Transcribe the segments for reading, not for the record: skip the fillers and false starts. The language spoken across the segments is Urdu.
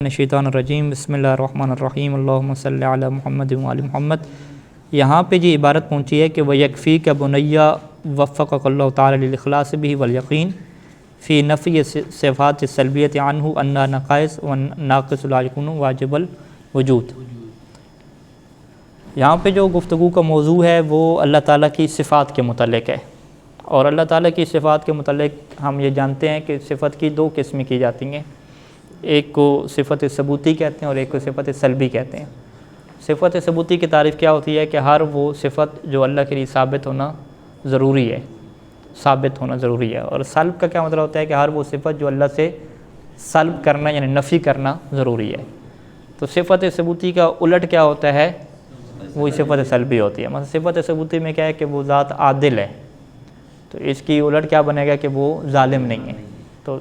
الشیطان الرجیم بسم اللہ الرحمن الرحیم اللہم صلی علی محمد و علی محمد۔ یہاں پہ جی عبارت پہنچی ہے کہ وَيَكْفِيكَ بُنَيَّ وَفَّقَكَ اللہُ تعالی لِلْإِخْلَاصِ بِهِ وَالْيَقِينِ فِي نَفْيِ صِفَاتِ السَّلْبِيَّةِ عَنْهُ أَنَّهَا نَقَائِص وَالنَّاقِصُ لَا يَكُونُ وَاجِبَ الْوُجُودِ۔ یہاں پہ جو گفتگو کا موضوع ہے وہ اللہ تعالیٰ کی صفات کے متعلق ہے، اور اللہ تعالیٰ کی صفات کے متعلق ہم یہ جانتے ہیں کہ صفت کی دو قسمیں کی جاتی ہیں، ایک کو صفت ثبوتی کہتے ہیں اور ایک کو صفت سلبی کہتے ہیں۔ صفت ثبوتی کی تعریف کیا ہوتی ہے کہ ہر وہ صفت جو اللہ کے لیے ثابت ہونا ضروری ہے، اور سلب کا کیا مطلب ہوتا ہے کہ ہر وہ صفت جو اللہ سے سلب کرنا یعنی نفی کرنا ضروری ہے۔ تو صفت ثبوتی کا الٹ کیا ہوتا ہے، وہی صفت سلبی ہوتی ہے۔ مثلا صفت ثبوتی میں کیا ہے کہ وہ ذات عادل ہے، تو اس کی الٹ کیا بنے گا کہ وہ ظالم نہیں ہے۔ تو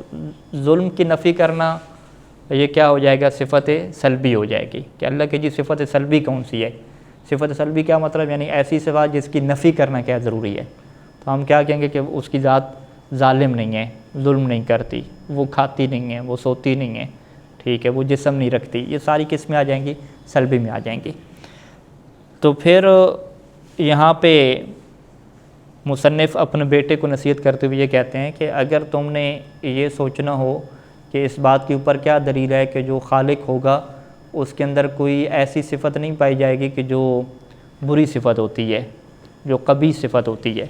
ظلم کی نفی کرنا یہ کیا ہو جائے گا، صفت سلبی ہو جائے گی کہ اللہ کی جی صفت سلبی کون سی ہے۔ صفت سلبی کیا مطلب، یعنی ایسی صفات جس کی نفی کرنا کیا ضروری ہے۔ تو ہم کیا کہیں گے کہ اس کی ذات ظالم نہیں ہے، ظلم نہیں کرتی، وہ کھاتی نہیں ہے، وہ سوتی نہیں ہے، ٹھیک ہے، وہ جسم نہیں رکھتی، یہ ساری قسمیں آ جائیں گی، سلبی میں آ جائیں گی۔ تو پھر یہاں پہ مصنف اپنے بیٹے کو نصیحت کرتے ہوئے یہ کہتے ہیں کہ اگر تم نے یہ سوچنا ہو کہ اس بات کے اوپر کیا دلیل ہے کہ جو خالق ہوگا اس کے اندر کوئی ایسی صفت نہیں پائی جائے گی کہ جو بری صفت ہوتی ہے، جو قبیح صفت ہوتی ہے،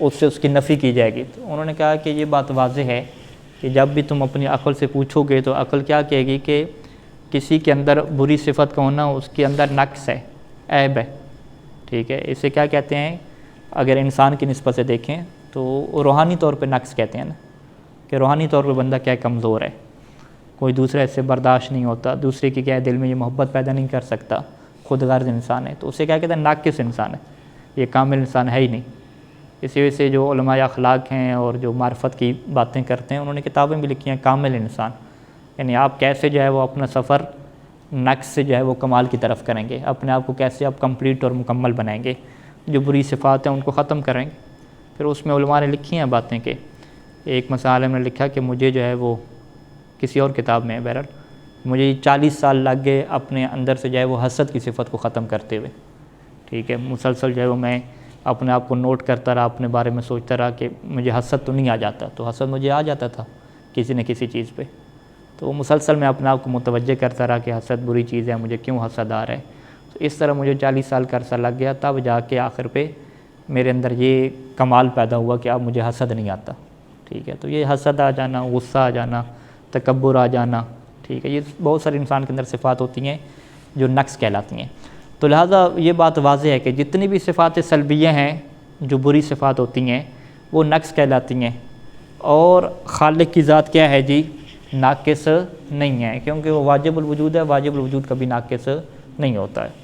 اس سے اس کی نفی کی جائے گی۔ تو انہوں نے کہا کہ یہ بات واضح ہے کہ جب بھی تم اپنی عقل سے پوچھو گے تو عقل کیا کہے گی کہ کسی کے اندر بری صفت کا ہونا اس کے اندر نقص ہے، عیب ہے، ٹھیک ہے۔ اسے کیا کہتے ہیں، اگر انسان کی نسبت سے دیکھیں تو روحانی طور پہ نقص کہتے ہیں نا، کہ روحانی طور پہ بندہ کیا کمزور ہے، کوئی دوسرے سے برداشت نہیں ہوتا، دوسرے کی کیا دل میں یہ محبت پیدا نہیں کر سکتا، خود غرض انسان ہے، تو اسے کیا کہتے ہیں، ناقص انسان ہے، یہ کامل انسان ہے ہی نہیں۔ اسی وجہ سے جو علماء اخلاق ہیں اور جو معرفت کی باتیں کرتے ہیں انہوں نے کتابیں بھی لکھی ہیں کامل انسان، یعنی آپ کیسے جو ہے وہ اپنا سفر نقص سے جو ہے وہ کمال کی طرف کریں گے، اپنے آپ کو کیسے آپ کمپلیٹ اور مکمل بنائیں گے، جو بری صفات ہیں ان کو ختم کریں گے۔ پھر اس میں علماء نے لکھی ہیں باتیں کہ ایک مسئلہ میں لکھا کہ مجھے جو ہے وہ کسی اور کتاب میں بہرحال مجھے 40 سال لگ گئے اپنے اندر سے جو ہے وہ حسد کی صفت کو ختم کرتے ہوئے، ٹھیک ہے، مسلسل جو ہے وہ میں اپنے آپ کو نوٹ کرتا رہا، اپنے بارے میں سوچتا رہا کہ مجھے حسد تو نہیں آ جاتا، تو حسد مجھے آ جاتا تھا کسی نہ کسی چیز پہ، تو مسلسل میں اپنے آپ کو متوجہ کرتا رہا کہ حسد بری چیز ہے، مجھے کیوں حسد آ رہا ہے۔ تو اس طرح مجھے 40 سال کا عرصہ لگ گیا، تب جا کے آخر پہ میرے اندر یہ کمال پیدا ہوا کہ اب مجھے حسد نہیں آتا، ٹھیک ہے۔ تو یہ حسد آ جانا، غصہ آ جانا، تکبر آ جانا، ٹھیک ہے، یہ بہت سارے انسان کے اندر صفات ہوتی ہیں جو نقص کہلاتی ہیں۔ تو لہٰذا یہ بات واضح ہے کہ جتنی بھی صفات سلبیہ ہیں جو بری صفات ہوتی ہیں وہ نقص کہلاتی ہیں، اور خالق کی ذات کیا ہے جی، ناقص نہیں ہے، کیونکہ وہ واجب الوجود ہے، واجب الوجود کبھی ناقص نہیں ہوتا ہے۔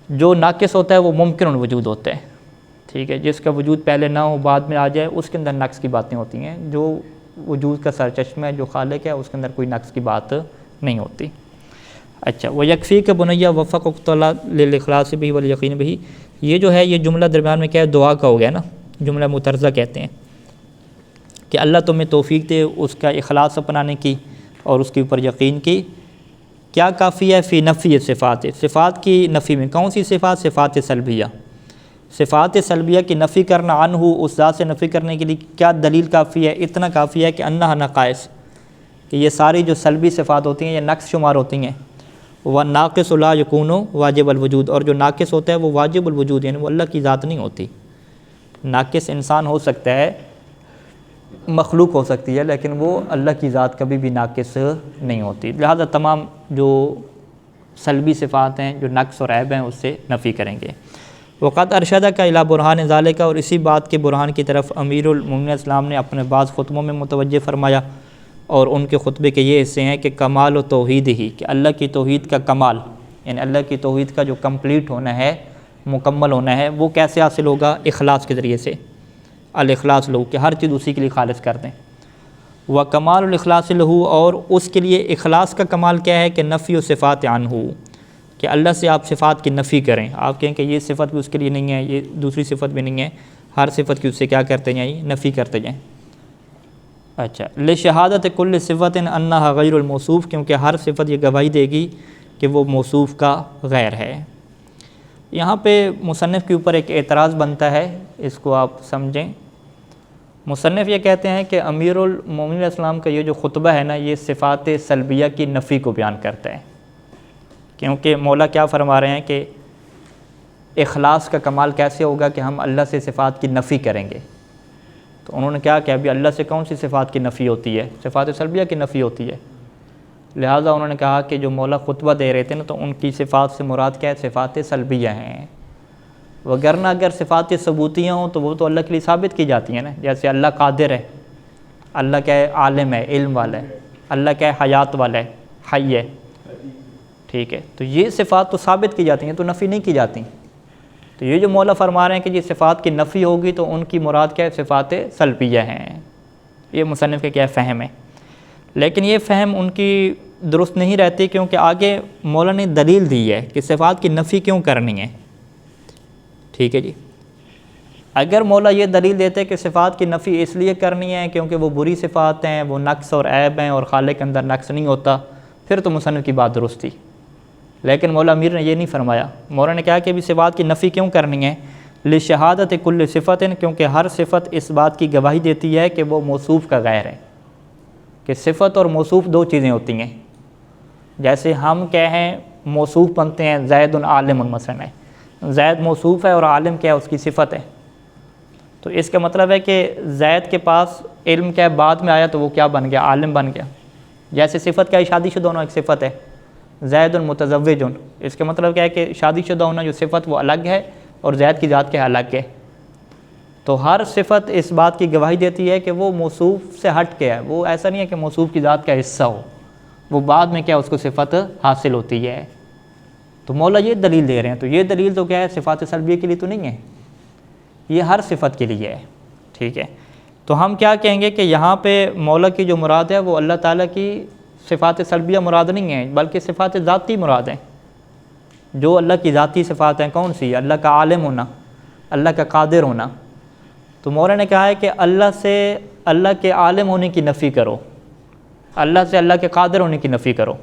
جو ناقص ہوتا ہے وہ ممکن الوجود ہوتا ہے، ٹھیک ہے، جس کا وجود پہلے نہ ہو بعد میں آ جائے اس کے اندر نقص کی باتیں ہوتی ہیں۔ جو وجود کا سرچشمہ ہے، جو خالق ہے، اس کے اندر کوئی نقص کی بات نہیں ہوتی۔ اچھا، وَيَكْفِيكَ بُنَيَّ وَفَّقَكَ اللہُ لِلْإِخْلَاصِ بِهِ وَالْيَقِينِ بِهِ، یہ جو ہے یہ جملہ درمیان میں کیا ہے، دعا کا ہو گیا نا، جملہ مترجہ کہتے ہیں کہ اللہ تمہیں توفیق دے اس کا اخلاص اپنانے کی اور اس کے اوپر یقین کی۔ کیا کافی ہے، فی نفی صفات، صفات کی نفی میں، کون سی صفات، صفات سلبیہ، صفات سلبیہ کی نفی کرنا، عنہ اس ذات سے نفی کرنے کے لیے کیا دلیل کافی ہے، اتنا کافی ہے کہ انہا نقائص، کہ یہ ساری جو سلبی صفات ہوتی ہیں یہ نقص شمار ہوتی ہیں، والناقص لا یکون واجب الوجود، اور جو ناقص ہوتا ہے وہ واجب الوجود یعنی وہ اللہ کی ذات نہیں ہوتی۔ ناقص انسان ہو سکتا ہے، مخلوق ہو سکتی ہے، لیکن وہ اللہ کی ذات کبھی بھی ناقص نہیں ہوتی۔ لہذا تمام جو سلبی صفات ہیں، جو نقص اور عیب ہیں، اس سے نفی کریں گے۔ وقت ارشدہ کا الی برہان ذالک، اور اسی بات کے برہان کی طرف امیر المومنین اسلام نے اپنے بعض خطبوں میں متوجہ فرمایا، اور ان کے خطبے کے یہ حصے ہیں کہ کمال و توحید ہی، کہ اللہ کی توحید کا کمال، یعنی اللہ کی توحید کا جو کمپلیٹ ہونا ہے، مکمل ہونا ہے، وہ کیسے حاصل ہوگا، اخلاص کے ذریعے سے، الاخلاص لہو، کہ ہر چیز اسی کے لیے خالص کر دیں۔ وکمال الاخلاص لہو، اور اس کے لیے اخلاص کا کمال کیا ہے کہ نفی و صفات عنہ، کہ اللہ سے آپ صفات کی نفی کریں، آپ کہیں کہ یہ صفت بھی اس کے لیے نہیں ہے، یہ دوسری صفت بھی نہیں ہے، ہر صفت کی اس سے کیا کرتے جائیں، نفی کرتے جائیں۔ اچھا، لشہادت کل صفت انہا غیر الموصوف، کیونکہ ہر صفت یہ گواہی دے گی کہ وہ موصوف کا غیر ہے۔ یہاں پہ مصنف کے اوپر ایک اعتراض بنتا ہے، اس کو آپ سمجھیں۔ مصنف یہ کہتے ہیں کہ امیر المومنین علیہ السلام کا یہ جو خطبہ ہے نا، یہ صفات سلبیہ کی نفی کو بیان کرتا ہے، کیونکہ مولا کیا فرما رہے ہیں کہ اخلاص کا کمال کیسے ہوگا کہ ہم اللہ سے صفات کی نفی کریں گے۔ تو انہوں نے کیا کہ ابھی اللہ سے کون سی صفات کی نفی ہوتی ہے؟ صفات سلبیہ کی نفی ہوتی ہے۔ لہٰذا انہوں نے کہا کہ جو مولا خطبہ دے رہے تھے نا، تو ان کی صفات سے مراد کیا ہے؟ صفات سلبیہ ہیں۔ وگرنہ اگر صفات ثبوتیہ ہوں تو وہ تو اللہ کے لیے ثابت کی جاتی ہیں نا، جیسے اللہ قادر ہے، اللہ کیا ہے؟ عالم ہے، علم والا ہے، اللہ کیا ہے؟ حیات والا ہے، حی ہے، ٹھیک ہے۔ تو یہ صفات تو ثابت کی جاتی ہیں، تو نفی نہیں کی جاتی۔ تو یہ جو مولا فرما رہے ہیں کہ یہ صفات کی نفی ہوگی تو ان کی مراد کیا ہے؟ صفات سلبیہ ہیں۔ یہ مصنف کا کیا فہم ہے، لیکن یہ فہم ان کی درست نہیں رہتی، کیونکہ آگے مولا نے دلیل دی ہے کہ صفات کی نفی کیوں کرنی ہے، ٹھیک ہے جی۔ اگر مولا یہ دلیل دیتے کہ صفات کی نفی اس لیے کرنی ہے کیونکہ وہ بری صفات ہیں، وہ نقص اور عیب ہیں اور خالق کے اندر نقص نہیں ہوتا، پھر تو مصنف کی بات درست تھی۔ لیکن مولا امیر نے یہ نہیں فرمایا۔ مولا نے کہا کہ بھی صفات کی نفی کیوں کرنی ہے؟ لشہادت کل صفت، کیونکہ ہر صفت اس بات کی گواہی دیتی ہے کہ وہ موصوف کا غیر ہے، کہ صفت اور موصوف دو چیزیں ہوتی ہیں۔ جیسے ہم کہیں موصوف بنتے ہیں زید عالم مثلا ہے، زید موصوف ہے اور عالم کیا ہے؟ اس کی صفت ہے۔ تو اس کا مطلب ہے کہ زید کے پاس علم کیا ہے؟ بعد میں آیا تو وہ کیا بن گیا؟ عالم بن گیا۔ جیسے صفت کیا ہے؟ شادی شدہ ہونا ایک صفت ہے، زید متزوج، اس کا مطلب کیا ہے کہ شادی شدہ ہونا جو صفت وہ الگ ہے اور زید کی ذات کیا الگ ہے۔ تو ہر صفت اس بات کی گواہی دیتی ہے کہ وہ موصوف سے ہٹ کے ہے، وہ ایسا نہیں ہے کہ موصوف کی ذات کا حصہ ہو، وہ بعد میں کیا اس کو صفت حاصل ہوتی ہے۔ تو مولا یہ دلیل دے رہے ہیں، تو یہ دلیل تو کیا ہے؟ صفات سلبیہ کے لیے تو نہیں ہے، یہ ہر صفت کے لیے ہے، ٹھیک ہے۔ تو ہم کیا کہیں گے کہ یہاں پہ مولا کی جو مراد ہے وہ اللہ تعالیٰ کی صفات سلبیہ مراد نہیں ہیں، بلکہ صفات ذاتی مراد ہیں۔ جو اللہ کی ذاتی صفات ہیں کون سی؟ اللہ کا عالم ہونا، اللہ کا قادر ہونا۔ تو مولا نے کہا ہے کہ اللہ سے اللہ کے عالم ہونے کی نفی کرو، اللہ سے اللہ کے قادر ہونے کی نفی کرو۔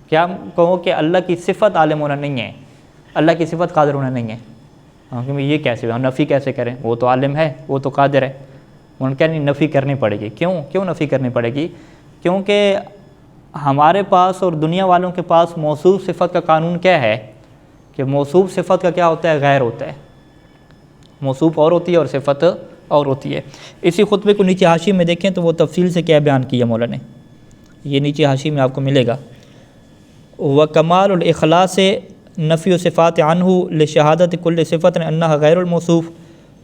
کیا کہو کہ اللہ کی صفت عالم ہونا نہیں ہے، اللہ کی صفت قادر ہونا نہیں ہے؟ کہ یہ کیسے ہم نفی کیسے کریں؟ وہ تو عالم ہے، وہ تو قادر ہے۔ ان کا نہیں، نفی کرنی پڑے گی۔ کیوں نفی کرنی پڑے گی؟ کیونکہ ہمارے پاس اور دنیا والوں کے پاس موصوف صفت کا قانون کیا ہے کہ موصوف صفت کا کیا ہوتا ہے؟ غیر ہوتا ہے۔ موصوف اور ہوتی ہے اور صفت اور ہوتی ہے۔ اسی خطبے کو نیچے حاشی میں دیکھیں تو وہ تفصیل سے کیا بیان کیا مولا نے، یہ نیچے حاشی میں آپ کو ملے گا۔ وکمال الاخلاص نفی صفات عنہ لشہادت کل صفت انہا غیر الموصوف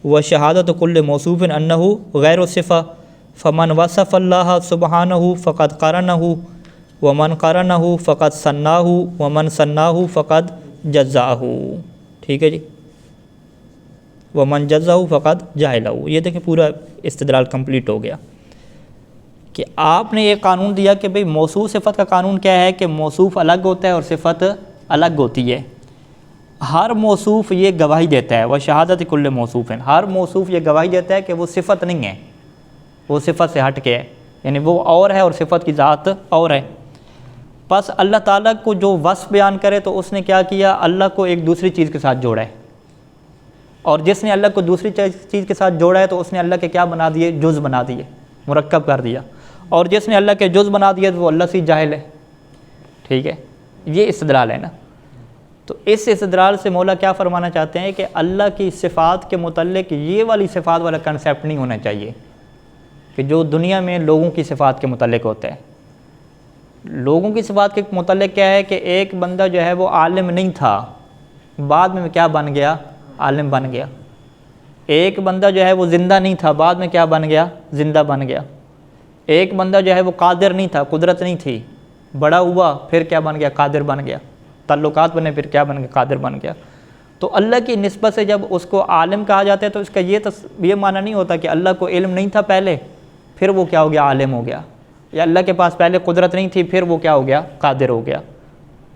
وشہادت کل موصوف انہ غیر الصفہ فمن وصف اللہ سبحانہ فقد قرنہ ومن قرنہ فقد ثناہ ومن ثناہ فقد جزاہ، ٹھیک ہے جی، ومن جزاہ فقد جاہلہ۔ یہ دیکھیں پورا استدلال کمپلیٹ ہو گیا کہ آپ نے یہ قانون دیا کہ بھئی موصوف صفت کا قانون کیا ہے کہ موصوف الگ ہوتا ہے اور صفت الگ ہوتی ہے۔ ہر موصوف یہ گواہی دیتا ہے، وہ شہادت کل موصوف ہے، ہر موصوف یہ گواہی دیتا ہے کہ وہ صفت نہیں ہے، وہ صفت سے ہٹ کے ہے، یعنی وہ اور ہے اور صفت کی ذات اور ہے۔ بس اللہ تعالیٰ کو جو وصف بیان کرے تو اس نے کیا کیا؟ اللہ کو ایک دوسری چیز کے ساتھ جوڑا ہے، اور جس نے اللہ کو دوسری چیز کے ساتھ جوڑا ہے تو اس نے اللہ کے کیا بنا دیے؟ جز بنا دیے، مرکب کر دیا، اور جس نے اللہ کے جز بنا دیا تو وہ اللہ سے جاہل ہے، ٹھیک ہے۔ یہ استدلال ہے نا۔ تو اس استدلال سے مولا کیا فرمانا چاہتے ہیں کہ اللہ کی صفات کے متعلق یہ والی صفات والا کنسیپٹ نہیں ہونا چاہیے کہ جو دنیا میں لوگوں کی صفات کے متعلق ہوتا ہے۔ لوگوں کی صفات کے متعلق کیا ہے کہ ایک بندہ جو ہے وہ عالم نہیں تھا، بعد میں کیا بن گیا؟ عالم بن گیا۔ ایک بندہ جو ہے وہ زندہ نہیں تھا، بعد میں کیا بن گیا؟ زندہ بن گیا۔ ایک بندہ جو ہے وہ قادر نہیں تھا، قدرت نہیں تھی، بڑا ہوا پھر کیا بن گیا؟ قادر بن گیا۔ تعلقات بنے پھر کیا بن گیا؟ قادر بن گیا۔ تو اللہ کی نسبت سے جب اس کو عالم کہا جاتا ہے تو اس کا یہ معنی نہیں ہوتا کہ اللہ کو علم نہیں تھا پہلے پھر وہ کیا ہو گیا؟ عالم ہو گیا، یا اللہ کے پاس پہلے قدرت نہیں تھی پھر وہ کیا ہو گیا؟ قادر ہو گیا،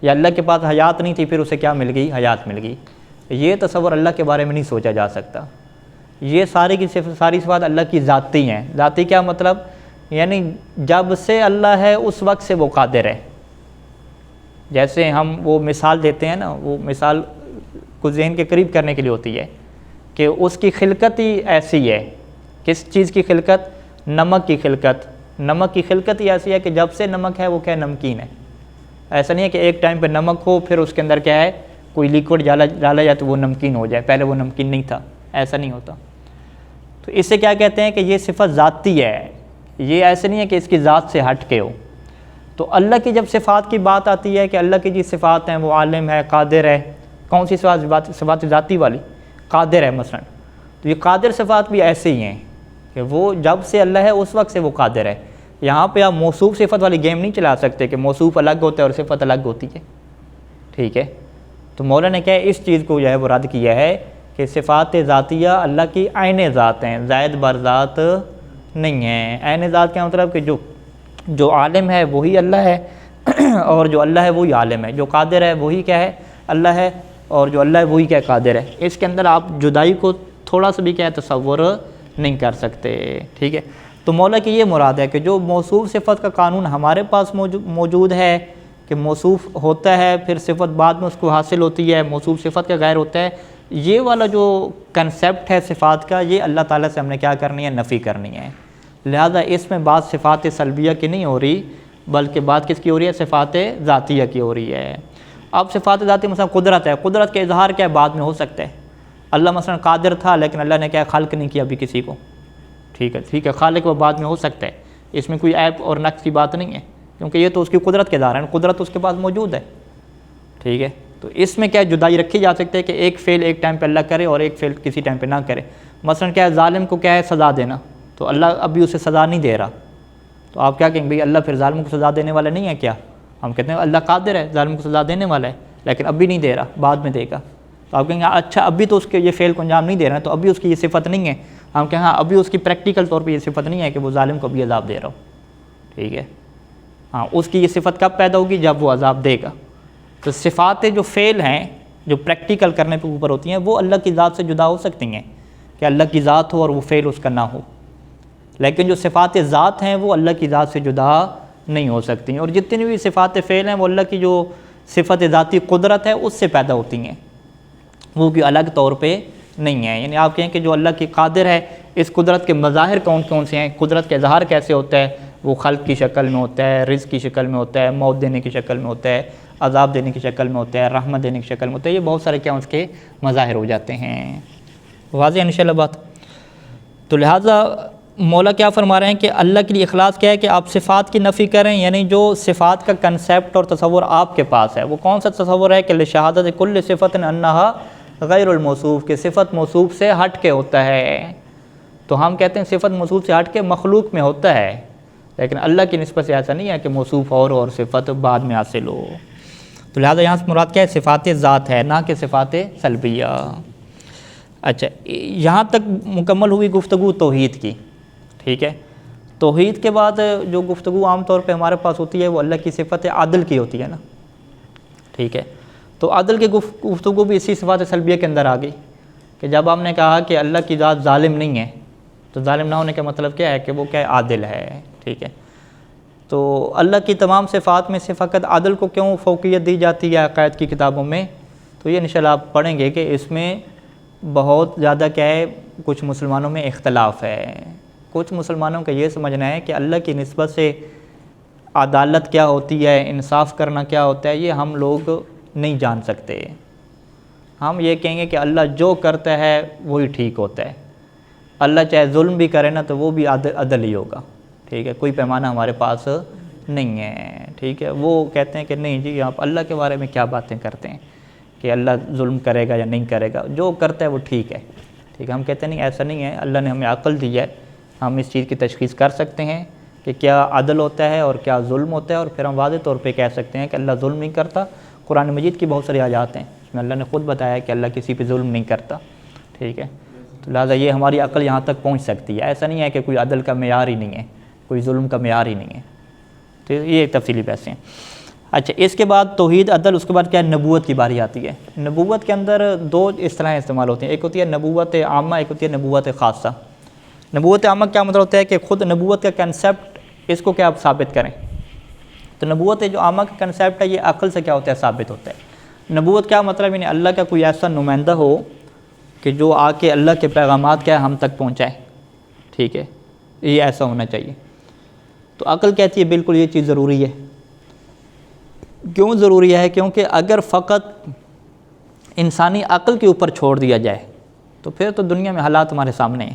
یا اللہ کے پاس حیات نہیں تھی پھر اسے کیا مل گئی؟ حیات مل گئی۔ یہ تصور اللہ کے بارے میں نہیں سوچا جا سکتا۔ یہ ساری کی ساری صفات اللہ کی ذاتی ہیں۔ ذاتی کیا مطلب یعنی جب سے اللہ ہے اس وقت سے وہ قادر ہے. جیسے ہم وہ مثال دیتے ہیں نا، وہ مثال کو ذہن کے قریب کرنے کے لیے ہوتی ہے کہ اس کی خلقت ہی ایسی ہے. کس چیز کی خلقت؟ نمک کی خلقت. نمک کی خلقت ہی ایسی ہے کہ جب سے نمک ہے وہ کیا نمکین ہے. ایسا نہیں ہے کہ ایک ٹائم پہ نمک ہو پھر اس کے اندر کیا ہے کوئی لیکوڈ ڈالا جائے تو وہ نمکین ہو جائے، پہلے وہ نمکین نہیں تھا. ایسا نہیں ہوتا. تو اس سے کیا کہتے ہیں کہ یہ صفت ذاتی ہے، یہ ایسے نہیں ہے کہ اس کی ذات سے ہٹ کے ہو. تو اللہ کی جب صفات کی بات آتی ہے کہ اللہ کی جو صفات ہیں وہ عالم ہے، قادر ہے. کون سی صفات ذاتی والی؟ قادر ہے مثلا. تو یہ قادر صفات بھی ایسے ہی ہیں کہ وہ جب سے اللہ ہے اس وقت سے وہ قادر ہے. یہاں پہ آپ موصوف صفت والی گیم نہیں چلا سکتے کہ موصوف الگ ہوتا ہے اور صفت الگ ہوتی ہے. ٹھیک ہے. تو مولا نے کہا اس چیز کو جو ہے وہ رد کیا ہے کہ صفات ذاتیہ اللہ کی عین ذات ہیں، زائد بر ذات نہیں ہیں. عین ذات کا مطلب کہ جو عالم ہے وہی اللہ ہے اور جو اللہ ہے وہی عالم ہے. جو قادر ہے وہی کیا ہے اللہ ہے، اور جو اللہ ہے وہی کیا قادر ہے. اس کے اندر آپ جدائی کو تھوڑا سا بھی کیا ہے تصور نہیں کر سکتے. ٹھیک ہے. تو مولا کی یہ مراد ہے کہ جو موصوف صفت کا قانون ہمارے پاس موجود ہے کہ موصوف ہوتا ہے پھر صفت بعد میں اس کو حاصل ہوتی ہے، موصوف صفت کا غیر ہوتا ہے، یہ والا جو کنسیپٹ ہے صفات کا یہ اللہ تعالیٰ سے ہم نے کیا کرنی ہے؟ نفی کرنی ہے. لہذا اس میں بات صفات سلبیہ کی نہیں ہو رہی بلکہ بات کس کی ہو رہی ہے؟ صفات ذاتیہ کی ہو رہی ہے. اب صفات ذاتیہ مثلا قدرت ہے، قدرت کا اظہار کیا بعد میں ہو سکتا ہے. اللہ مثلا قادر تھا لیکن اللہ نے کیا خلق نہیں کیا ابھی کسی کو. ٹھیک ہے خالق وہ بعد میں ہو سکتا ہے، اس میں کوئی عیب اور نقص کی بات نہیں ہے کیونکہ یہ تو اس کی قدرت کے اظہار ہے، قدرت اس کے پاس موجود ہے. ٹھیک ہے. تو اس میں کیا جدائی رکھی جا سکتی ہے کہ ایک فعل ایک ٹائم پہ اللہ کرے اور ایک فعل کسی ٹائم پہ نہ کرے. مثلا کیا ہے ظالم کو کیا ہے سزا دینا، تو اللہ ابھی اسے سزا نہیں دے رہا. تو آپ کیا کہیں گے بھئی اللہ پھر ظالم کو سزا دینے والا نہیں ہے کیا؟ ہم کہتے ہیں اللہ قادر ہے ظالم کو سزا دینے والا ہے لیکن ابھی نہیں دے رہا، بعد میں دے گا. تو آپ کہیں گے اچھا ابھی تو اس کے یہ فعل کو انجام نہیں دے رہا ہے تو ابھی اس کی یہ صفت نہیں ہے. ہم کہیں ہاں ابھی اس کی پریکٹیکل طور پہ یہ صفت نہیں ہے کہ وہ ظالم کو بھی عذاب دے رہا ہو. ٹھیک ہے. ہاں اس کی یہ صفت کب پیدا ہوگی؟ جب وہ عذاب دے گا. تو صفات جو فعل ہیں جو پریکٹیکل کرنے پہ اوپر ہوتی ہیں وہ اللہ کی ذات سے جدا ہو سکتی ہیں کہ اللہ کی ذات ہو اور وہ فعل اس کا نہ ہو، لیکن جو صفات ذات ہیں وہ اللہ کی ذات سے جدا نہیں ہو سکتی. اور جتنی بھی صفات فعل ہیں وہ اللہ کی جو صفت ذاتی قدرت ہے اس سے پیدا ہوتی ہیں، وہ بھی الگ طور پہ نہیں ہے. یعنی آپ کہیں کہ جو اللہ کی قادر ہے اس قدرت کے مظاہر کون کون سے ہیں؟ قدرت کا اظہار کیسے ہوتا ہے؟ وہ خلق کی شکل میں ہوتا ہے، رزق کی شکل میں ہوتا ہے، موت دینے کی شکل میں ہوتا ہے، عذاب دینے کی شکل میں ہوتا ہے، رحمت دینے کی شکل میں ہوتا ہے. یہ بہت سارے کیا اس کے مظاہر ہو جاتے ہیں. واضح ہے انشاءاللہ بات. تو لہٰذا مولا کیا فرما رہے ہیں کہ اللہ کے لیے اخلاص کیا ہے کہ آپ صفات کی نفی کریں، یعنی جو صفات کا کنسیپٹ اور تصور آپ کے پاس ہے وہ کون سا تصور ہے کہ لشہادت کل صفت انہا غیر الموصوف، کہ صفت موصوف سے ہٹ کے ہوتا ہے. تو ہم کہتے ہیں صفت موصوف سے ہٹ کے مخلوق میں ہوتا ہے، لیکن اللہ کی نسبت سے ایسا نہیں ہے کہ موصوف اور صفت بعد میں حاصل ہو. تو لہٰذا یہاں سے مراد کیا ہے؟ صفات ذات ہے نہ کہ صفات سلبیہ. اچھا یہاں تک مکمل ہوئی گفتگو توحید کی. ٹھیک ہے. توحید کے بعد جو گفتگو عام طور پہ ہمارے پاس ہوتی ہے وہ اللہ کی صفت عدل کی ہوتی ہے نا. ٹھیک ہے. تو عدل کی گفتگو بھی اسی صفات سلبیہ کے اندر آ گئی کہ جب ہم نے کہا کہ اللہ کی ذات ظالم نہیں ہے تو ظالم نہ ہونے کا مطلب کیا ہے کہ وہ کیا ہے؟ عادل ہے. ٹھیک ہے. تو اللہ کی تمام صفات میں سے فقط عدل کو کیوں فوقیت دی جاتی ہے عقائد کی کتابوں میں؟ تو یہ انشاءاللہ آپ پڑھیں گے کہ اس میں بہت زیادہ کیا ہے کچھ مسلمانوں میں اختلاف ہے. کچھ مسلمانوں کا یہ سمجھنا ہے کہ اللہ کی نسبت سے عدالت کیا ہوتی ہے، انصاف کرنا کیا ہوتا ہے، یہ ہم لوگ نہیں جان سکتے. ہم یہ کہیں گے کہ اللہ جو کرتا ہے وہی ٹھیک ہوتا ہے. اللہ چاہے ظلم بھی کرے نا تو وہ بھی عدل ہی ہوگا. ٹھیک ہے. کوئی پیمانہ ہمارے پاس نہیں ہے. ٹھیک ہے. وہ کہتے ہیں کہ نہیں جی آپ اللہ کے بارے میں کیا باتیں کرتے ہیں کہ اللہ ظلم کرے گا یا نہیں کرے گا، جو کرتا ہے وہ ٹھیک ہے. ٹھیک ہے. ہم کہتے ہیں نہیں ایسا نہیں ہے، اللہ نے ہمیں عقل دی ہے، ہم اس چیز کی تشخیص کر سکتے ہیں کہ کیا عدل ہوتا ہے اور کیا ظلم ہوتا ہے، اور پھر ہم واضح طور پہ کہہ سکتے ہیں کہ اللہ ظلم نہیں کرتا. قرآن مجید کی بہت ساری آیات ہیں جس میں اللہ نے خود بتایا کہ اللہ کسی پہ ظلم نہیں کرتا. ٹھیک ہے. تو لہٰذا یہ ہماری عقل یہاں تک پہنچ سکتی ہے. ایسا نہیں ہے کہ کوئی عدل کا معیار ہی نہیں ہے، کوئی ظلم کا معیار ہی نہیں ہے. تو یہ ایک تفصیلی بحث ہیں. اچھا اس کے بعد توحید عدل، اس کے بعد کیا ہے؟ نبوت کی باری آتی ہے. نبوت کے اندر دو اصطلاحیں استعمال ہوتی ہیں، ایک ہوتی ہے نبوت عامہ، ایک ہوتی ہے نبوت خاصہ. نبوت عامہ کیا مطلب ہوتا ہے کہ خود نبوت کا کنسیپٹ اس کو کیا آپ ثابت کریں؟ تو نبوت جو عامہ کا کنسیپٹ ہے یہ عقل سے کیا ہوتا ہے؟ ثابت ہوتا ہے۔ نبوت کیا مطلب؟ یعنی اللہ کا کوئی ایسا نمائندہ ہو کہ جو آ کے اللہ کے پیغامات کیا ہم تک پہنچائے، ٹھیک ہے، یہ ایسا ہونا چاہیے۔ تو عقل کہتی ہے بالکل یہ چیز ضروری ہے۔ کیوں ضروری ہے؟ کیونکہ اگر فقط انسانی عقل کے اوپر چھوڑ دیا جائے تو پھر تو دنیا میں حالات ہمارے سامنے ہیں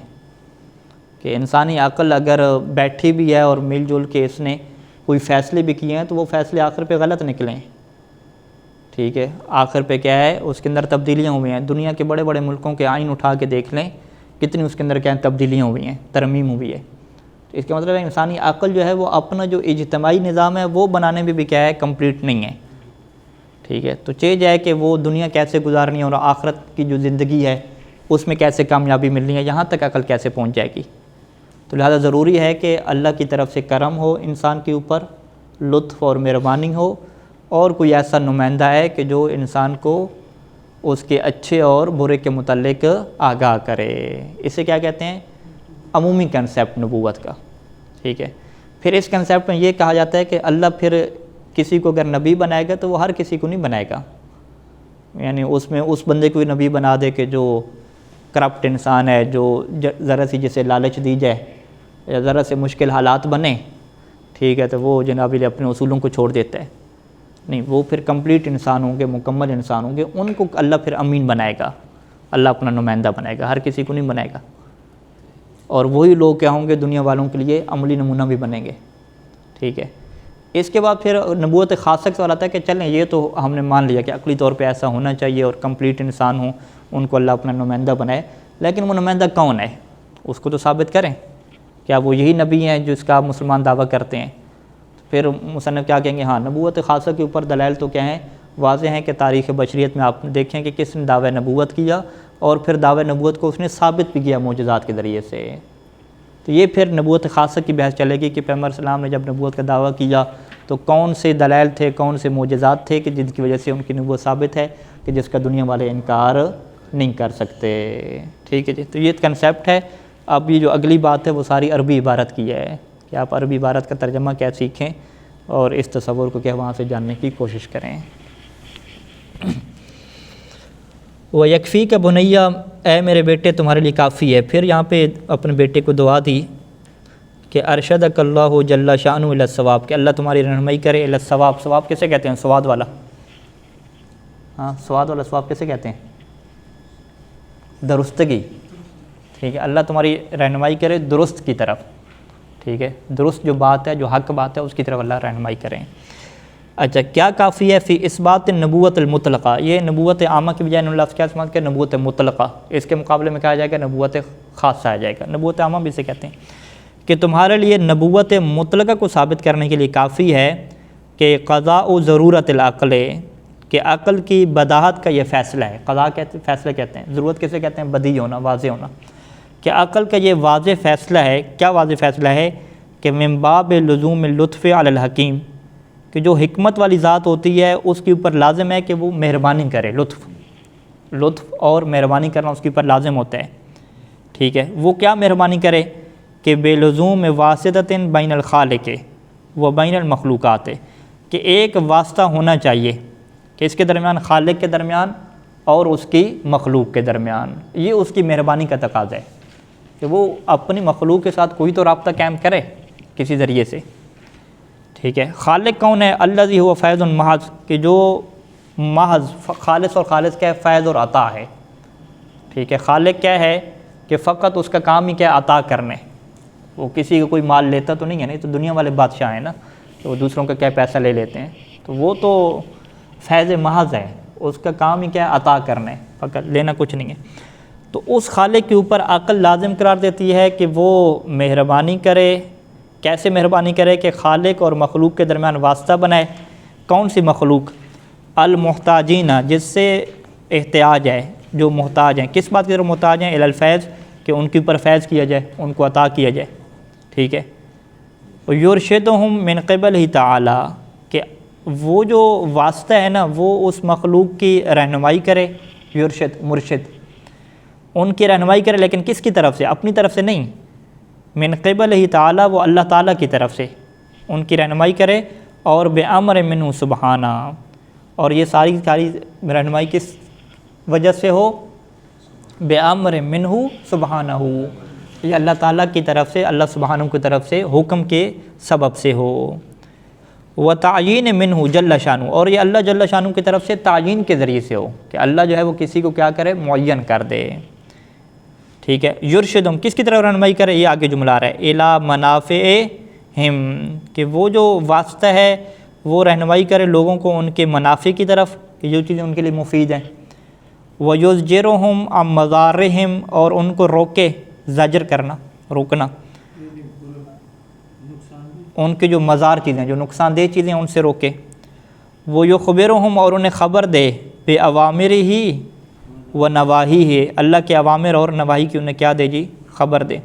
کہ انسانی عقل اگر بیٹھی بھی ہے اور مل جل کے اس نے کوئی فیصلے بھی کیے ہیں تو وہ فیصلے آخر پہ غلط نکلیں، ٹھیک ہے، آخر پہ کیا ہے اس کے اندر تبدیلیاں ہوئی ہیں۔ دنیا کے بڑے بڑے ملکوں کے آئین اٹھا کے دیکھ لیں کتنی اس کے اندر کیا تبدیلیاں ہوئی ہیں، ترمیم ہوئی ہے۔ تو اس کا مطلب ہے انسانی عقل جو ہے وہ اپنا جو اجتماعی نظام ہے وہ بنانے میں بھی کیا ہے کمپلیٹ نہیں ہے، ٹھیک ہے۔ تو چاہیے جائے کہ وہ دنیا کیسے گزارنی ہے اور آخرت کی جو زندگی ہے اس میں کیسے کامیابی ملنی ہے، یہاں تک عقل کیسے پہنچ جائے گی۔ تو لہذا ضروری ہے کہ اللہ کی طرف سے کرم ہو انسان کے اوپر، لطف اور مہربانی ہو، اور کوئی ایسا نمائندہ ہے کہ جو انسان کو اس کے اچھے اور برے کے متعلق آگاہ کرے۔ اسے کیا کہتے ہیں؟ عمومی کنسیپٹ نبوت کا، ٹھیک ہے۔ پھر اس کنسیپٹ میں یہ کہا جاتا ہے کہ اللہ پھر کسی کو اگر نبی بنائے گا تو وہ ہر کسی کو نہیں بنائے گا، یعنی اس میں اس بندے کو نبی بنا دے کہ جو کرپٹ انسان ہے، جو ذرا سی جسے لالچ دی جائے یا ذرا سے مشکل حالات بنے، ٹھیک ہے، تو وہ جناب اپنے اصولوں کو چھوڑ دیتا ہے۔ نہیں، وہ پھر کمپلیٹ انسان ہوں گے، مکمل انسان ہوں گے، ان کو اللہ پھر امین بنائے گا، اللہ اپنا نمائندہ بنائے گا، ہر کسی کو نہیں بنائے گا۔ اور وہی لوگ کیا ہوں گے دنیا والوں کے لیے عملی نمونہ بھی بنیں گے، ٹھیک ہے۔ اس کے بعد پھر نبوت خاصہ کا سوال آتا ہے کہ چلیں یہ تو ہم نے مان لیا کہ عقلی طور پہ ایسا ہونا چاہیے اور کمپلیٹ انسان ہوں، ان کو اللہ اپنا نمائندہ بنائے، لیکن وہ نمائندہ کون ہے اس کو تو ثابت کریں۔ کیا وہ یہی نبی ہیں جو اس کا مسلمان دعویٰ کرتے ہیں؟ پھر مصنف کیا کہیں گے؟ ہاں، نبوت خاصہ کے اوپر دلائل تو کیا ہیں؟ واضح ہیں کہ تاریخ بشریت میں آپ دیکھیں کہ کس نے دعوی نبوت کیا اور پھر دعوی نبوت کو اس نے ثابت بھی کیا معجزات کے ذریعے سے۔ تو یہ پھر نبوت خاصہ کی بحث چلے گی کہ پیغمبر صلی اللہ علیہ وسلم نے جب نبوت کا دعویٰ کیا تو کون سے دلائل تھے، کون سے معجزات تھے کہ جن کی وجہ سے ان کی نبوت ثابت ہے کہ جس کا دنیا والے انکار نہیں کر سکتے، ٹھیک ہے جی۔ تو یہ کنسیپٹ ہے۔ اب یہ جو اگلی بات ہے وہ ساری عربی عبارت کی ہے کہ آپ عربی عبارت کا ترجمہ کیا سیکھیں اور اس تصور کو کیا وہاں سے جاننے کی کوشش کریں۔ وَيَكْفِيكَ بُنَيَّ، اے میرے بیٹے تمہارے لیے کافی ہے۔ پھر یہاں پہ اپنے بیٹے کو دعا دی کہ ارشدک اللہ جل شانہ الی الصواب، کہ اللہ تمہاری رہنمائی کرے الی الصواب۔ ثواب کسے کہتے ہیں؟ سواد والا، ہاں، سواد والا ثواب کسے کہتے ہیں؟ درستگی، ٹھیک ہے۔ اللہ تمہاری رہنمائی کرے درست کی طرف، ٹھیک ہے، درست جو بات ہے، جو حق بات ہے اس کی طرف اللہ رہنمائی کریں۔ اچھا، کیا کافی ہے؟ فی اثبات نبوت المطلقہ، یہ نبوت عامہ کی بجائے اللہ کیا استعمال کیا؟ نبوت مطلقہ۔ اس کے مقابلے میں کہا جائے گا نبوت خاصہ آ جائے گا، نبوت عامہ بھی اسے کہتے ہیں، کہ تمہارے لیے نبوت مطلقہ کو ثابت کرنے کے لیے کافی ہے کہ قضاء و ضرورت العقل، کہ عقل کی بداہت کا یہ فیصلہ ہے۔ قضاء کہتے فیصلہ کہتے ہیں، ضرورت کسے کہتے ہیں؟ بدیہی ہونا، واضح ہونا، کہ عقل کا یہ واضح فیصلہ ہے۔ کیا واضح فیصلہ ہے؟ کہ من باب لزوم اللطف علی الحکیم، کہ جو حکمت والی ذات ہوتی ہے اس کے اوپر لازم ہے کہ وہ مہربانی کرے، لطف اور مہربانی کرنا اس کے اوپر لازم ہوتا ہے، ٹھیک ہے۔ وہ کیا مہربانی کرے؟ کہ بے لزوم واسطۃ بین الخالق و بین المخلوقات، کہ ایک واسطہ ہونا چاہیے کہ اس کے درمیان، خالق کے درمیان اور اس کی مخلوق کے درمیان۔ یہ اس کی مہربانی کا تقاضا ہے کہ وہ اپنی مخلوق کے ساتھ کوئی تو رابطہ قائم کرے کسی ذریعے سے، ٹھیک ہے۔ خالق کون ہے؟ الذی هو فیض محض، کہ جو محض خالص اور خالص کیا ہے؟ فیض اور عطا ہے، ٹھیک ہے۔ خالق کیا ہے؟ کہ فقط اس کا کام ہی کیا ہے؟ عطا کرنے، وہ کسی کو کوئی مال لیتا تو نہیں ہے، نہیں تو دنیا والے بادشاہ ہیں نا، تو وہ دوسروں کا کیا پیسہ لے لیتے ہیں، تو وہ تو فیض محض ہے، اس کا کام ہی کیا ہے؟ عطا کرنے، فقط لینا کچھ نہیں ہے۔ تو اس خالق کے اوپر عقل لازم قرار دیتی ہے کہ وہ مہربانی کرے۔ کیسے مہربانی کرے؟ کہ خالق اور مخلوق کے درمیان واسطہ بنائے۔ کون سی مخلوق؟ المحتاجین، جس سے احتیاج ہے، جو محتاج ہیں۔ کس بات کی طرف محتاج ہیں؟ الی الفیض، کہ ان کے اوپر فیض کیا جائے، ان کو عطا کیا جائے، ٹھیک ہے۔ یرشدہم من قبلہ تعالی، کہ وہ جو واسطہ ہے نا وہ اس مخلوق کی رہنمائی کرے، یرشد مرشد، ان کی رہنمائی کرے، لیکن کس کی طرف سے؟ اپنی طرف سے نہیں، من قبلہ تعالی، وہ اللہ تعالیٰ کی طرف سے، ان کی رہنمائی کرے، اور بے امر منہ سبحانہ، اور یہ ساری رہنمائی کس وجہ سے ہو؟ بے امر منہ سبحانہ، یہ اللہ تعالیٰ کی طرف سے، اللہ سبحانہ کی طرف سے حکم کے سبب سے ہو۔ وتعیین منہ جل شانہ، اور یہ اللہ جل شانہ کی طرف سے تعیین کے ذریعے سے ہو کہ اللہ جو ہے وہ کسی کو کیا کرے؟ معین کر دے، ٹھیک ہے۔ یرشدہم، کس کی طرف رہنمائی کرے؟ یہ آگے جملہ آ رہا ہے، الی منافعہم، کہ وہ جو واسطہ ہے وہ رہنمائی کرے لوگوں کو ان کے منافع کی طرف، کہ جو چیزیں ان کے لیے مفید ہیں۔ وَيُزْجِرُهُمْ عَنْ مَضَارِّهِمْ، اور ان کو روکے، زجر کرنا، روکنا، ان کے جو مضار چیزیں، جو نقصان دہ چیزیں ان سے روکے۔ وَيُخْبِرُهُمْ، اور انہیں خبر دے، بِأَوَامِرِهِ وَنَوَاهِهِ، اللہ کے اوامر اور نواہی کی انہیں کیا دے جی؟ خبر دے۔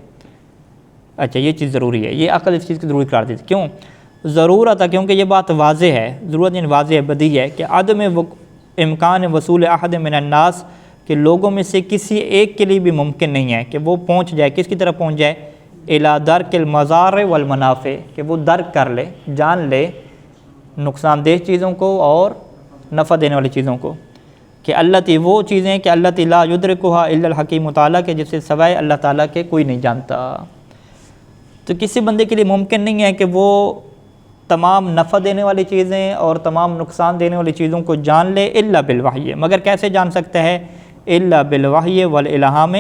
اچھا یہ چیز ضروری ہے، یہ عقل اس چیز کی ضروری قرار دیتی، کیوں ضرورت ہے؟ کیونکہ یہ بات واضح ہے، ضرورت یعنی واضح ہے، بدیہی ہے کہ عدم امکان وصول احد من الناس، کہ لوگوں میں سے کسی ایک کے لیے بھی ممکن نہیں ہے کہ وہ پہنچ جائے، کس کی طرف پہنچ جائے؟ الی درک المضار والمنافع، کہ وہ درک کر لے، جان لے نقصان دہ چیزوں کو اور نفع دینے والی چیزوں کو، کہ اللہ وہ چیزیں کہ اللہ لا یدرکها الا الحکیم تعالیٰ، کہ جسے سوائے اللہ تعالیٰ کے کوئی نہیں جانتا۔ تو کسی بندے کے لیے ممکن نہیں ہے کہ وہ تمام نفع دینے والی چیزیں اور تمام نقصان دینے والی چیزوں کو جان لے، الا بالوحی، مگر کیسے جان سکتا ہے؟ الا بالوحی والالہام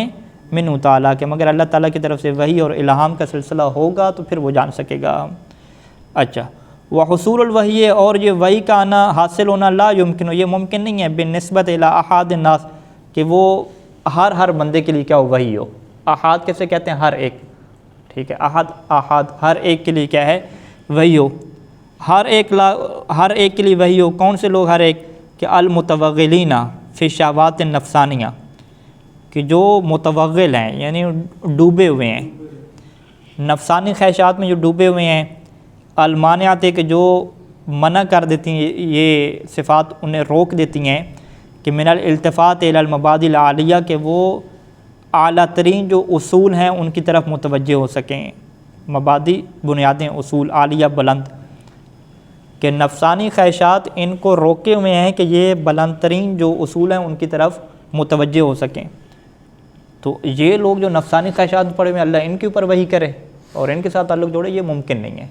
منہ تعالیٰ، کہ مگر اللہ تعالیٰ کی طرف سے وحی اور الہام کا سلسلہ ہوگا تو پھر وہ جان سکے گا۔ اچھا، وحصول الوحی، اور یہ وحی کا آنا، حاصل ہونا، لا یمکن، یہ ممکن نہیں ہے، بالنسبت الی احد الناس، کہ وہ ہر بندے کے لیے کیا ہو؟ وحی ہو۔ احاد کیسے کہتے ہیں؟ ہر ایک، ٹھیک ہے، احد ہر ایک کے لیے کیا ہے؟ وحی ہو، ہر ایک کے لیے وحی ہو۔ کون سے لوگ ہر ایک؟ کہ المتوغلین فی الشہوات النفسانیہ، کہ جو متوغل ہیں یعنی ڈوبے ہوئے ہیں نفسانی خواہشات میں، جو ڈوبے ہوئے ہیں، المانعات، کہ جو منع کر دیتی ہیں، یہ صفات انہیں روک دیتی ہیں کہ من الالتفات الی المبادئ العالیہ، کہ وہ اعلیٰ ترین جو اصول ہیں ان کی طرف متوجہ ہو سکیں، مبادئ بنیادیں، اصول عالیہ بلند، کہ نفسانی خواہشات ان کو روکے ہوئے ہیں کہ یہ بلند ترین جو اصول ہیں ان کی طرف متوجہ ہو سکیں۔ تو یہ لوگ جو نفسانی خواہشات پڑے ہوئے ہیں، اللہ ان کے اوپر وحی کرے اور ان کے ساتھ تعلق جوڑے، یہ ممکن نہیں ہے،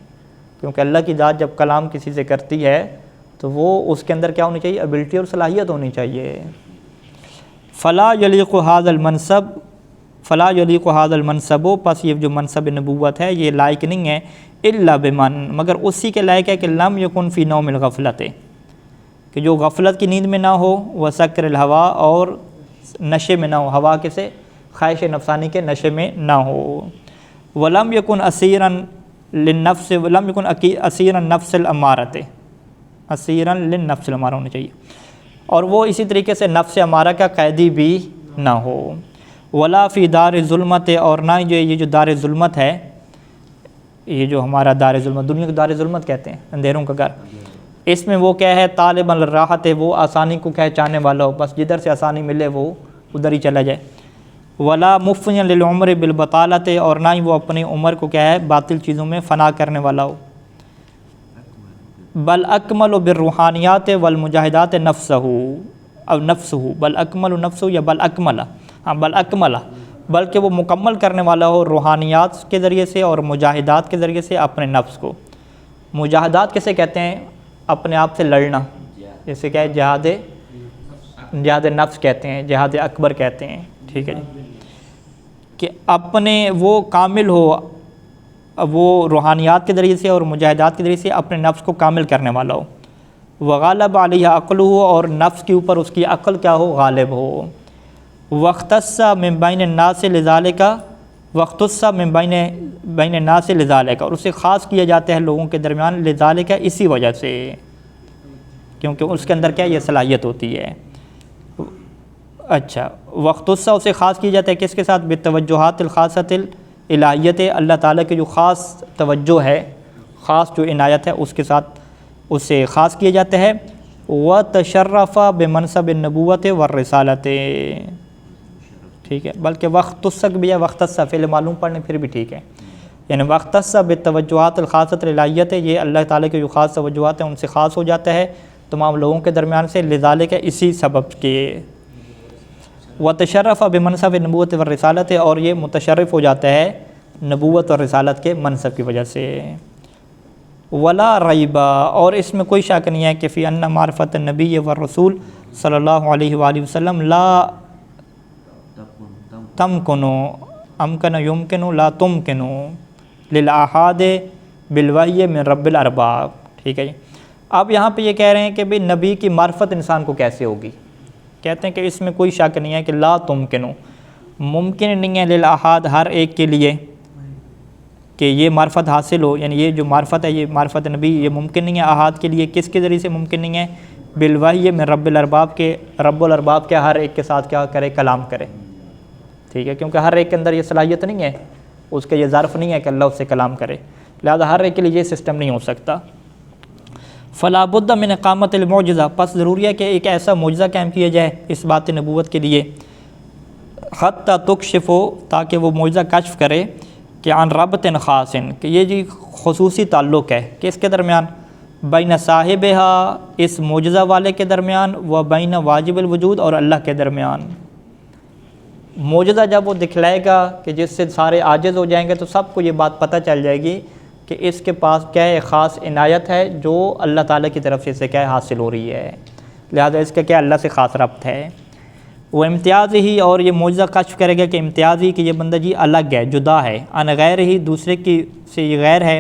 کیونکہ اللہ کی ذات جب کلام کسی سے کرتی ہے تو وہ اس کے اندر کیا ہونی چاہیے؟ ایبلٹی اور صلاحیت ہونی چاہیے۔ فلا یلیق ھذا المنصب، فلا یلیق ھذا المنصب، پس یہ جو منصب نبوت ہے یہ لائق نہیں ہے، الا بمن، مگر اسی کے لائق ہے کہ لم یکن فی نوم الغفلت، کہ جو غفلت کی نیند میں نہ ہو، وسکر الہوا، اور نشے میں نہ ہو، ہوا کسے؟ خواہش نفسانی کے نشے میں نہ ہو۔ ولم یکن اسیرا للنفس، ولم یکن اسیرا نفس الامارۃ، اسیرا للنفس الامارہ ہونا چاہیے، اور وہ اسی طریقے سے نفس امارہ کا قیدی بھی نہ ہو۔ ولا فی دار ظلمت، اور نہ یہ جو دار ظلمت ہے، یہ جو ہمارا دار ظلمت، دنیا کو دار ظلمت کہتے ہیں، اندھیروں کا گھر، اس میں وہ کیا ہے؟ طالب الراحت، وہ آسانی کو کیا چاہنے والا ہو، بس جدھر سے آسانی ملے وہ ادھر ہی چلا جائے۔ ولا مفنی للعمر بالبطالۃ، اور نہ ہی وہ اپنی عمر کو کیا ہے؟ باطل چیزوں میں فنا کرنے والا ہو۔ بل اکمل بالروحانیات والمجاہدات نفسہ، او نفسہ، بل اکمل نفسہ یا بل اکمل، ہاں بل اکمل، بلکہ وہ مکمل کرنے والا ہو روحانیات کے ذریعے سے اور مجاہدات کے ذریعے سے اپنے نفس کو۔ مجاہدات کیسے کہتے ہیں؟ اپنے آپ سے لڑنا، جیسے کہ جہاد نفس کہتے ہیں، جہاد اکبر کہتے ہیں، ٹھیک ہے جی، کہ اپنے وہ کامل ہو، وہ روحانیات کے ذریعے سے اور مجاہدات کے ذریعے سے اپنے نفس کو کامل کرنے والا ہو۔ وغالب علیہ عقلہ، اور نفس کے اوپر اس کی عقل کیا ہو؟ غالب ہو۔ واختص من بین الناس لذالک، واختص من بین الناس لذالک، اور اسے خاص کیا جاتا ہے لوگوں کے درمیان، لذالک، اسی وجہ سے، کیونکہ اس کے اندر کیا یہ صلاحیت ہوتی ہے۔ اچھا، واختص اسے خاص کیا جاتا ہے کس کے ساتھ؟ بالتوجہات الخاصۃ الہیت، اللہ تعالیٰ کی جو خاص توجہ ہے، خاص جو عنایت ہے اس کے ساتھ اسے خاص کیا جاتا ہے۔ وتشرف بمنصب النبوت والرسالت، ٹھیک ہے، بلکہ وقت تسک بھی ہے، وقت فعل معلوم پڑھنے پھر بھی ٹھیک ہے۔ یعنی واختص بالتوجہات الخاصۃ الہیت، یہ اللہ تعالیٰ کے جو خاص توجہات ہیں ان سے خاص ہو جاتا ہے تمام لوگوں کے درمیان سے، لذالک اسی سبب کے، وتشرف بمنصب نبوت والرسالت، اور یہ متشرف ہو جاتا ہے نبوت اور رسالت کے منصب کی وجہ سے، ولا ریب، اور اس میں کوئی شک نہیں ہے کہ فی ان معرفت النبی والرسول صلی اللہ علیہ وآلہ وسلم لا تمکنو، امکن یمکنو لا تمکنو للآحاد بالوحی من رب الارباب، ٹھیک ہے جی۔ اب یہاں پہ یہ کہہ رہے ہیں کہ بھئی نبی کی معرفت انسان کو کیسے ہوگی، کہتے ہیں کہ اس میں کوئی شک نہیں ہے کہ لا تمکنو، ممکن نہیں ہے للآحاد ہر ایک کے لیے کہ یہ معرفت حاصل ہو، یعنی یہ جو معرفت ہے یہ معرفت نبی یہ ممکن نہیں ہے احاد کے لیے، کس کے ذریعے سے ممکن نہیں ہے، بالوحی من رب الارباب کے رب الارباب کے ہر ایک کے ساتھ کیا کرے، کلام کرے، ٹھیک ہے، کیونکہ ہر ایک کے اندر یہ صلاحیت نہیں ہے، اس کے یہ ظرف نہیں ہے کہ اللہ اس سے کلام کرے، لہذا ہر ایک کے لیے یہ سسٹم نہیں ہو سکتا۔ فلا بد من اقامت المعجزہ، پس ضروری ہے کہ ایک ایسا معجزہ قائم کیا جائے اس بات نبوت کے لیے، حتی تکشف ہو، تاکہ وہ معجزہ کشف کرے کہ عن ربط خاص، کہ یہ جی خصوصی تعلق ہے کس کے درمیان، بین صاحبہا، اس معجزہ والے کے درمیان، و بین واجب الوجود، اور اللہ کے درمیان۔ معجزہ جب وہ دکھلائے گا کہ جس سے سارے عاجز ہو جائیں گے تو سب کو یہ بات پتہ چل جائے گی کہ اس کے پاس کیا ہے، خاص عنایت ہے جو اللہ تعالیٰ کی طرف سے اسے کیا ہے حاصل ہو رہی ہے، لہذا اس کا کیا اللہ سے خاص ربط ہے۔ وہ امتیاز ہی، اور یہ معجزہ کشف کرے گا کہ امتیاز ہی کہ یہ بندہ جی الگ ہے، جدا ہے، عن غیر ہی، دوسرے کی سے یہ غیر ہے،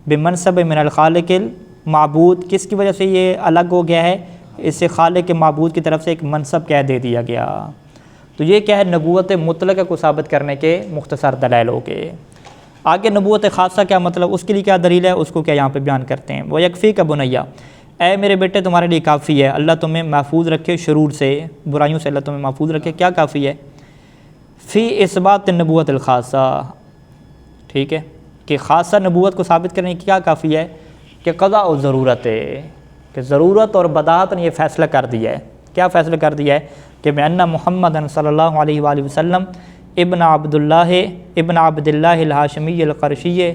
بمنصب من الخالق المعبود، کس کی وجہ سے یہ الگ ہو گیا ہے، اس سے خالق معبود کی طرف سے ایک منصب کیا دے دیا گیا۔ تو یہ کیا ہے نبوت مطلقہ کو ثابت کرنے کے مختصر دلائل ہو گئے۔ آگے نبوت خاصہ کیا مطلب، اس کے لیے کیا دلیل ہے، اس کو کیا یہاں پہ بیان کرتے ہیں۔ وہ یکفی کا بنیا، اے میرے بیٹے تمہارے لیے کافی ہے، اللہ تمہیں محفوظ رکھے شرور سے، برائیوں سے اللہ تمہیں محفوظ رکھے، کیا کافی ہے، فی اثبات النبوت الخاصہ، ٹھیک ہے، کہ خاصہ نبوت کو ثابت کرنے کی کیا کافی ہے، کہ قضاء و ضرورت ہے، کہ ضرورت اور بداہت نے یہ فیصلہ کر دیا ہے، کیا فیصلہ کر دیا ہے، کہ بأن محمد صلی اللہ علیہ وآلہ وسلم ابن عبد اللہ الہاشمی القرشی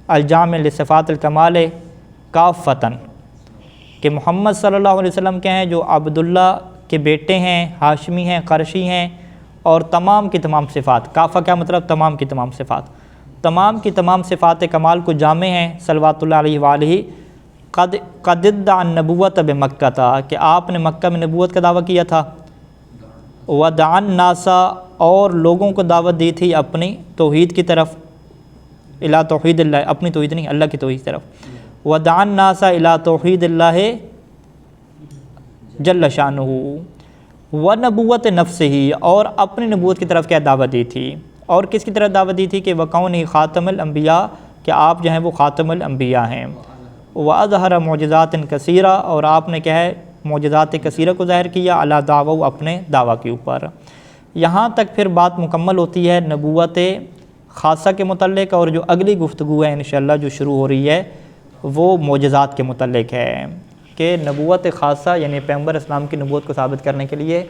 الجامع لصفات الکمال کافتاً، کہ محمد صلی اللہ علیہ وسلم کے ہیں جو عبداللہ کے بیٹے ہیں، ہاشمی ہیں، قرشی ہیں، اور تمام کی تمام صفات، کافہ کیا مطلب، تمام کی تمام صفات، تمام کی تمام صفات کمال کو جامع ہیں، صلوات اللہ علیہ وآلہ، قد ادعى النبوۃ بمکہ تھا، کہ آپ نے مکہ میں نبوت کا دعویٰ کیا تھا، ودعا الناس، اور لوگوں کو دعوت دی تھی اپنی توحید کی طرف، الی توحید اللہ، اپنی توحید نہیں اللہ کی توحید کی طرف، ودعا الناس الی توحید اللہ جل شانہ، ونبوت نفسہ، اور اپنی نبوت کی طرف کیا دعوت دی تھی، اور کس کی طرف دعوت دی تھی، کہ وکونہ خاتم الانبیاء، کہ آپ جو ہیں وہ خاتم الانبیاء ہیں، واظہر معجزات کثیرہ، اور آپ نے کیا ہے معجزات کثیرہ کو ظاہر کیا، علی دعوی، اپنے دعویٰ کے اوپر۔ یہاں تک پھر بات مکمل ہوتی ہے نبوت خاصہ کے متعلق، اور جو اگلی گفتگو ہے انشاءاللہ جو شروع ہو رہی ہے وہ معجزات کے متعلق ہے، کہ نبوت خاصہ یعنی پیغمبر اسلام کی نبوت کو ثابت کرنے کے لیے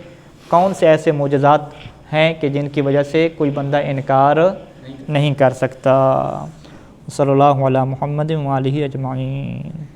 کون سے ایسے معجزات ہیں کہ جن کی وجہ سے کوئی بندہ انکار نہیں کر سکتا۔ صلی اللہ علی محمد و آلہ اجمعین۔